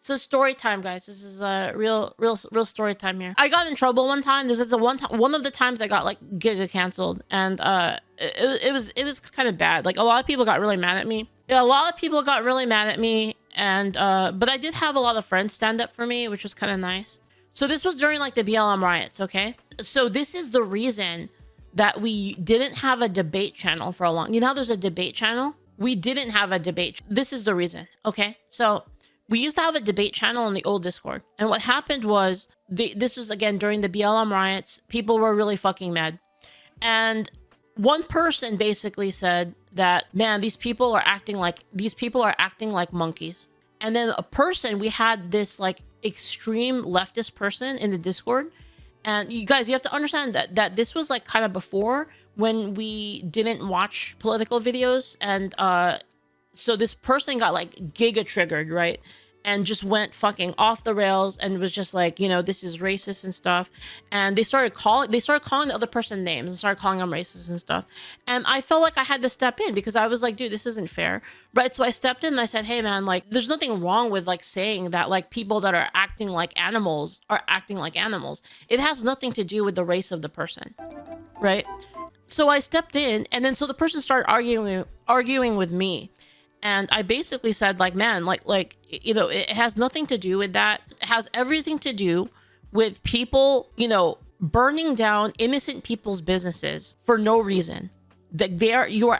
So story time, guys. This is a real story time here. I got in trouble one time. This is one of the times I got like giga canceled, and it was kind of bad. Like a lot of people got really mad at me. A lot of people got really mad at me, and but I did have a lot of friends stand up for me, which was kind of nice. So this was during like the BLM riots, okay? So this is the reason that we didn't have a debate channel for a long. You know how there's a debate channel? We didn't have a debate. This is the reason, okay? So we used to have a debate channel in the old Discord. And what happened was, this was again during the BLM riots, people were really fucking mad. And one person basically said that, man, these people are acting like monkeys. And then we had this like extreme leftist person in the Discord. And you guys, you have to understand that this was like kind of before when we didn't watch political videos. And so this person got like giga triggered, right? And just went fucking off the rails and was just like, you know, this is racist and stuff. And they started calling the other person names and started calling them racist and stuff. And I felt like I had to step in because I was like, dude, this isn't fair, right? So I stepped in and I said, hey man, like there's nothing wrong with like saying that like people that are acting like animals are acting like animals. It has nothing to do with the race of the person, right? So I stepped in, and then so the person started arguing with me. And I basically said, like, man, like, you know, it has nothing to do with that. It has everything to do with people, you know, burning down innocent people's businesses for no reason. That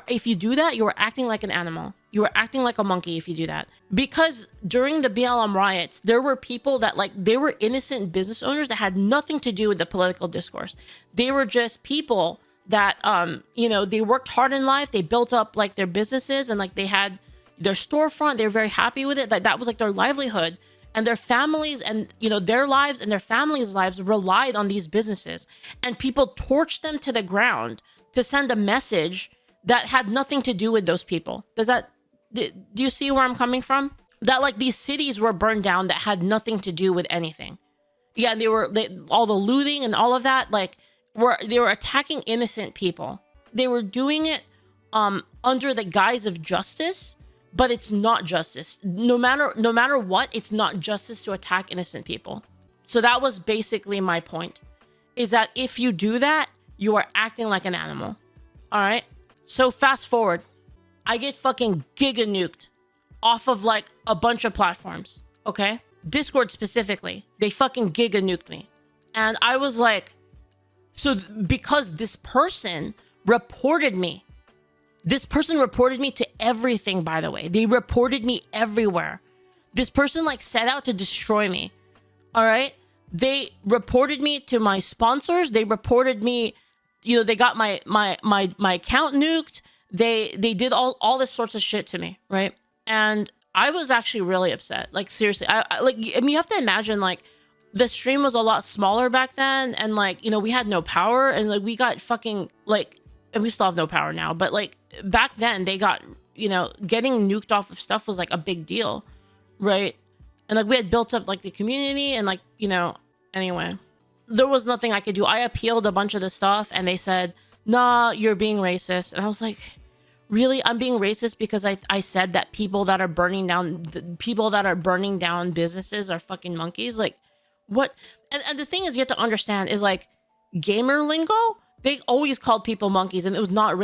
if you do that, you are acting like an animal. You are acting like a monkey if you do that. Because during the BLM riots, there were people that like, they were innocent business owners that had nothing to do with the political discourse. They were just people that, you know, they worked hard in life. They built up like their businesses and like they had their storefront. They're very happy with it. That was like their livelihood, and their families and, you know, their lives and their families' lives relied on these businesses, and people torched them to the ground to send a message that had nothing to do with those people. Do you see where I'm coming from? That like these cities were burned down that had nothing to do with anything. Yeah. All the looting and all of that, like they were attacking innocent people. They were doing it under the guise of justice. But it's not justice. No matter what, it's not justice to attack innocent people. So that was basically my point, is that if you do that, you are acting like an animal. All right. So fast forward, I get fucking giga nuked off of like a bunch of platforms. Okay. Discord specifically, they fucking giga nuked me. And I was like, because this person reported me. This person reported me to everything, by the way. They reported me everywhere. This person like set out to destroy me. All right. They reported me to my sponsors. They reported me, you know, they got my account nuked. They did all this sorts of shit to me. Right. And I was actually really upset. Like, seriously, I mean, you have to imagine like the stream was a lot smaller back then. And like, you know, we had no power, and like we got fucking like, and we still have no power now, but like back then they got, you know, getting nuked off of stuff was like a big deal, right? And like we had built up like the community, and like, you know, anyway, there was nothing I could do. I appealed a bunch of the stuff, and they said, nah, you're being racist. And I was like, really? I'm being racist because I said that people that are burning down businesses are fucking monkeys? Like, what? And the thing is, you have to understand is like gamer lingo, they always called people monkeys, and it was not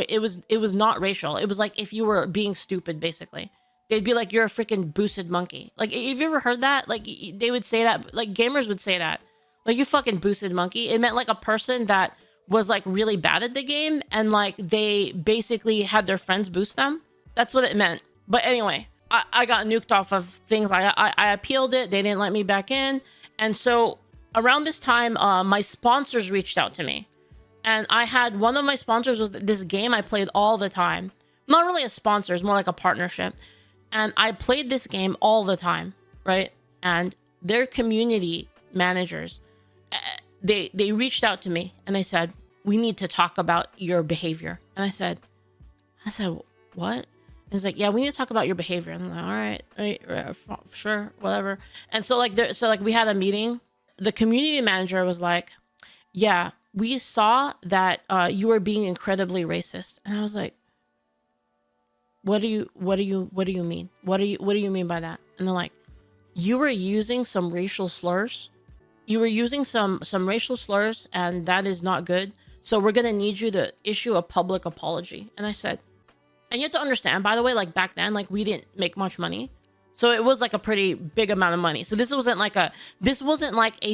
racial. It was like if you were being stupid, basically. They'd be like, you're a freaking boosted monkey. Like, have you ever heard that? Like, they would say that, like gamers would say that. Like, you fucking boosted monkey. It meant like a person that was like really bad at the game, and like they basically had their friends boost them. That's what it meant. But anyway, I got nuked off of things. I appealed it. They didn't let me back in. And so around this time, my sponsors reached out to me. And I had one of my sponsors was this game I played all the time. Not really a sponsor, it's more like a partnership. And I played this game all the time, right? And their community managers, they reached out to me and they said, we need to talk about your behavior. And I said, what? And it's like, yeah, we need to talk about your behavior. And I'm like, all right, sure, whatever. And so like we had a meeting. The community manager was like, yeah, we saw that you were being incredibly racist. And I was like, what do you mean? What do you mean by that? And they're like, you were using some racial slurs. You were using some racial slurs, and that is not good. So we're gonna need you to issue a public apology. And I said, and you have to understand, by the way, like back then, like we didn't make much money. So it was like a pretty big amount of money. So this wasn't like a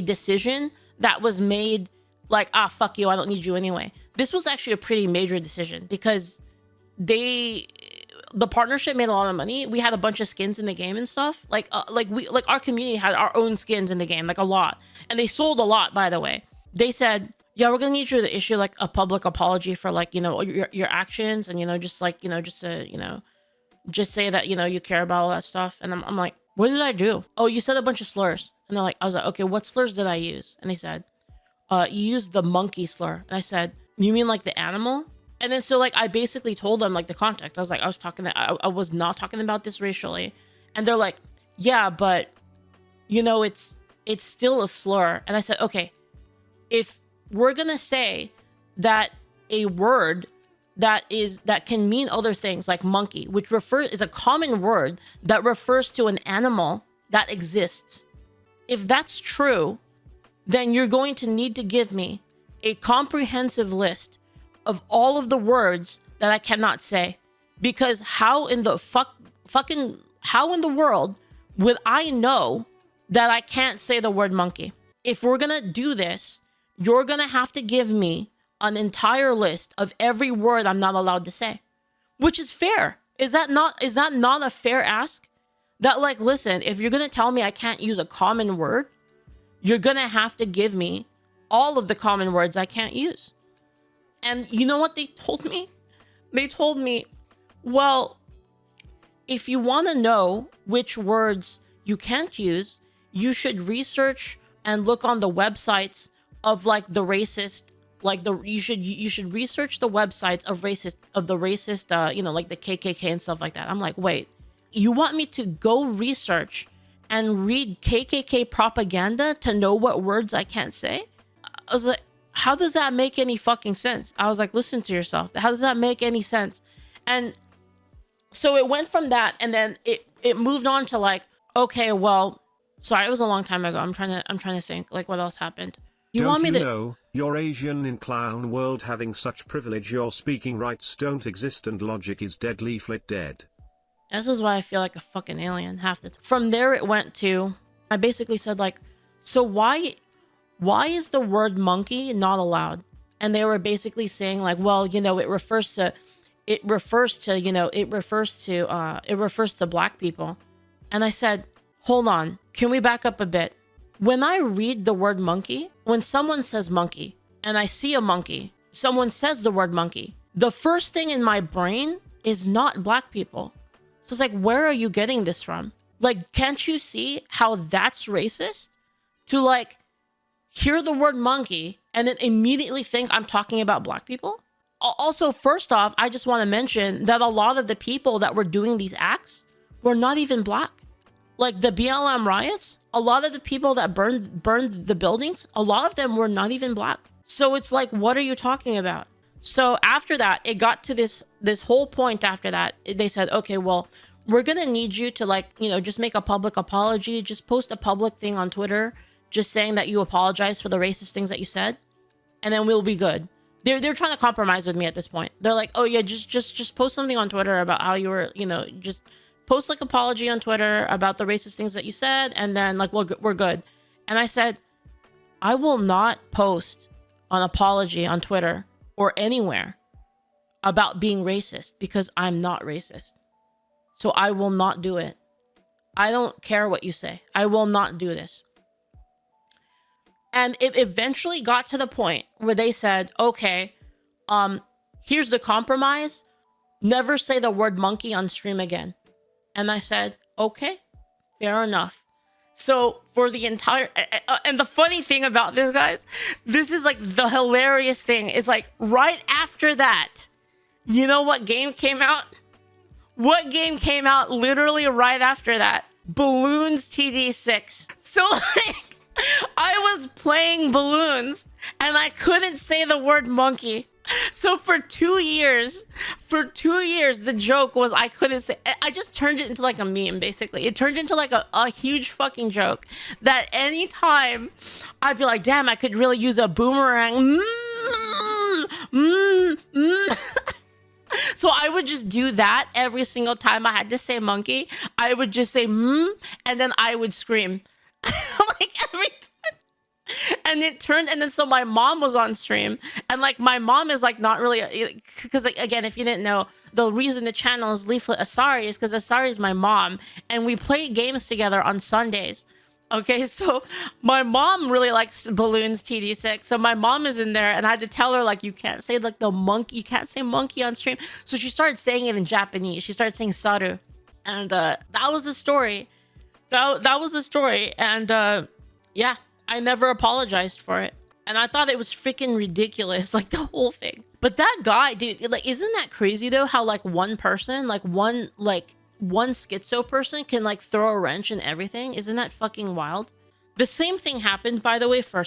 decision that was made like, ah, fuck you, I don't need you anyway. This was actually a pretty major decision because the partnership made a lot of money. We had a bunch of skins in the game and stuff. Like our community had our own skins in the game, like a lot. And they sold a lot, by the way. They said, yeah, we're gonna need you to issue like a public apology for like, you know, your actions, and, you know, just like, you know, just to, you know, just say that, you know, you care about all that stuff. And I'm like, what did I do? Oh, you said a bunch of slurs. And they're like, I was like, okay, what slurs did I use? And they said, you used the monkey slur. And I said, you mean like the animal? And then so like I basically told them like the context. I was like, I was not talking about this racially. And they're like, yeah, but you know, it's still a slur. And I said, okay, if we're gonna say that a word that can mean other things, like monkey, which is a common word that refers to an animal that exists. If that's true, then you're going to need to give me a comprehensive list of all of the words that I cannot say. Because how in the world would I know that I can't say the word monkey? If we're gonna do this, you're gonna have to give me an entire list of every word I'm not allowed to say, which is fair. Is that not a fair ask? That like, listen, if you're gonna tell me I can't use a common word, you're gonna have to give me all of the common words I can't use. And you know what they told me? They told me, well, if you want to know which words you can't use, you should research and look on the websites of like the racist, like you should research the websites of the racist, you know, like the KKK and stuff like that. I'm like, wait, you want me to go research and read KKK propaganda to know what words I can't say? I was like, how does that make any fucking sense? I was like, listen to yourself. How does that make any sense? And so it went from that, and then it moved on to like, okay, well, sorry, it was a long time ago. I'm trying to think like what else happened. Don't you know, you're Asian in clown world having such privilege, your speaking rights don't exist and logic is dead, Leaflit dead. This is why I feel like a fucking alien half the time. From there it went to, I basically said like, so why is the word monkey not allowed? And they were basically saying like, well, you know, it refers to black people. And I said, hold on, can we back up a bit? When I read the word monkey, when someone says monkey and I see a monkey, someone says the word monkey, the first thing in my brain is not black people. So it's like, where are you getting this from? Like, can't you see how that's racist? To like hear the word monkey and then immediately think I'm talking about black people? Also, first off, I just want to mention that a lot of the people that were doing these acts were not even black. Like the BLM riots, a lot of the people that burned the buildings, a lot of them were not even black. So it's like, what are you talking about? So after that, it got to this whole point after that. They said, okay, well, we're going to need you to like, you know, just make a public apology. Just post a public thing on Twitter, just saying that you apologize for the racist things that you said. And then we'll be good. They're trying to compromise with me at this point. They're like, oh yeah, just post something on Twitter about how you were, you know, just post like apology on Twitter about the racist things that you said, and then like we're good. And I said, I will not post an apology on Twitter or anywhere about being racist because I'm not racist. So I will not do it. I don't care what you say. I will not do this. And it eventually got to the point where they said, okay, here's the compromise. Never say the word monkey on stream again. And I said, okay, fair enough. So for the entire, and the funny thing about this, guys, this is like the hilarious thing is like right after that, you know what game came out? What game came out literally right after that? Bloons TD6. So like, I was playing Bloons and I couldn't say the word monkey. So for 2 years, the joke was I couldn't say. I just turned it into like a meme, basically. It turned into like a huge fucking joke that anytime I'd be like, damn, I could really use a boomerang. So I would just do that every single time I had to say monkey. I would just say, and then I would scream. Like every time. And it turned, and then so my mom was on stream, and like my mom is like not really, because like again, if you didn't know, the reason the channel is Leaflit Asari is because Asari is my mom, and we play games together on Sundays. Okay, so my mom really likes Bloons TD6, so my mom is in there, and I had to tell her like you can't say like the monkey, you can't say monkey on stream. So she started saying it in Japanese. She started saying saru, and that was the story. That was the story, and yeah. I never apologized for it. And I thought it was freaking ridiculous, like the whole thing. But that guy, dude, like, isn't that crazy though? How like one person, like one schizo person can like throw a wrench in everything. Isn't that fucking wild? The same thing happened, by the way, for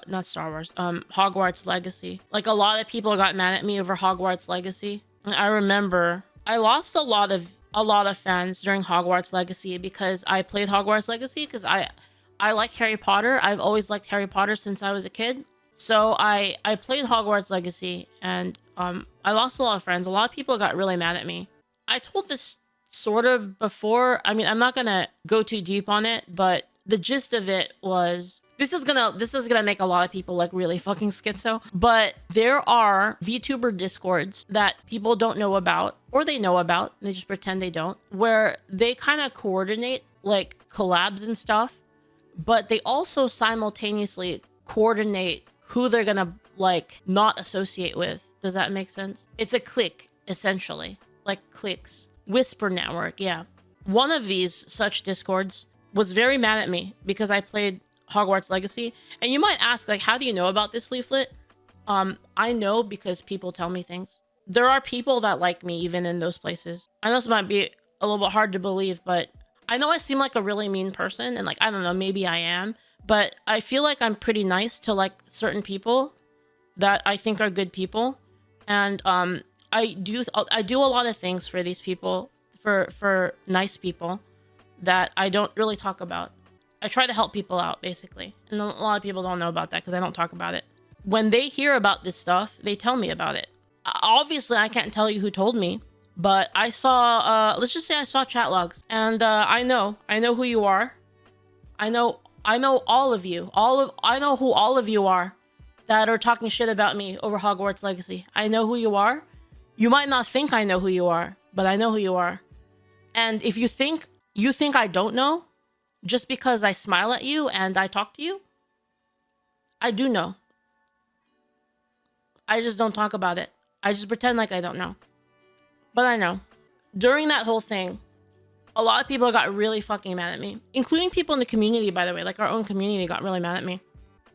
not Star Wars, Hogwarts Legacy. Like a lot of people got mad at me over Hogwarts Legacy. I remember I lost a lot of fans during Hogwarts Legacy because I played Hogwarts Legacy because I like Harry Potter. I've always liked Harry Potter since I was a kid. So I played Hogwarts Legacy, and I lost a lot of friends. A lot of people got really mad at me. I told this sort of before. I mean, I'm not gonna go too deep on it, but the gist of it was this is gonna make a lot of people like really fucking schizo. But there are VTuber discords that people don't know about, or they know about, and they just pretend they don't, where they kind of coordinate like collabs and stuff. But they also simultaneously coordinate who they're gonna like not associate with. Does that make sense? It's a clique, essentially. Like cliques. Whisper network, yeah. One of these such discords was very mad at me because I played Hogwarts Legacy. And you might ask, like, how do you know about this leaflet? I know because people tell me things. There are people that like me even in those places. I know this might be a little bit hard to believe, but I know I seem like a really mean person, and like, I don't know, maybe I am, but I feel like I'm pretty nice to like certain people that I think are good people. And I do a lot of things for these people, for nice people that I don't really talk about. I try to help people out, basically. And a lot of people don't know about that because I don't talk about it. When they hear about this stuff, they tell me about it. Obviously, I can't tell you who told me, but I saw, let's just say I saw chat logs, and I know who you are. I know all of you. I know who all of you are that are talking shit about me over Hogwarts Legacy. I know who you are. You might not think I know who you are, but I know who you are. And if you think I don't know, just because I smile at you and I talk to you, I do know. I just don't talk about it. I just pretend like I don't know. But I know. During that whole thing, a lot of people got really fucking mad at me, including people in the community, by the way. Like our own community got really mad at me.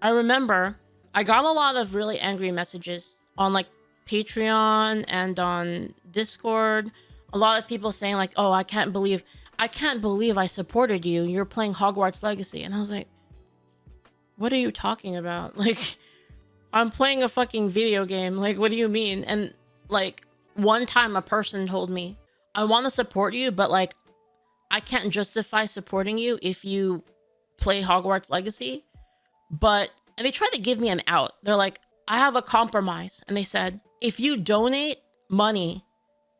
I remember I got a lot of really angry messages on like Patreon and on Discord. A lot of people saying like, oh, I can't believe I supported you. You're playing Hogwarts Legacy. And I was like, what are you talking about? Like, I'm playing a fucking video game. Like, what do you mean? And like, one time a person told me, I want to support you, but like, I can't justify supporting you if you play Hogwarts Legacy. And they tried to give me an out. They're like, I have a compromise. And they said, if you donate money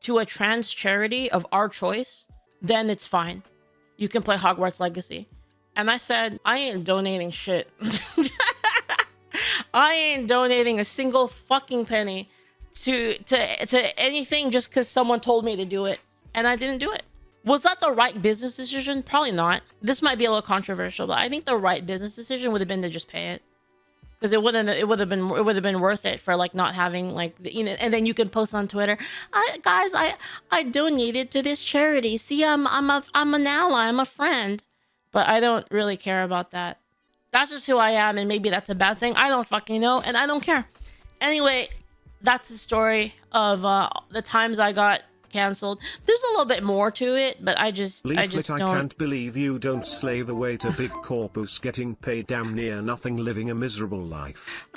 to a trans charity of our choice, then it's fine. You can play Hogwarts Legacy. And I said, I ain't donating shit. I ain't donating a single fucking penny to anything just because someone told me to do it. And I didn't do it. Was that the right business decision? Probably not. This might be a little controversial, but I think the right business decision would have been to just pay it. Because it would have been worth it for like not having like and then you can post on Twitter, I donated to this charity. See, I'm an ally, I'm a friend. But I don't really care about that. That's just who I am, and maybe that's a bad thing. I don't fucking know, and I don't care. Anyway, that's the story of the times I got canceled. There's a little bit more to it, but I just don't. I can't believe you don't slave away to big corpus getting paid damn near nothing, living a miserable life.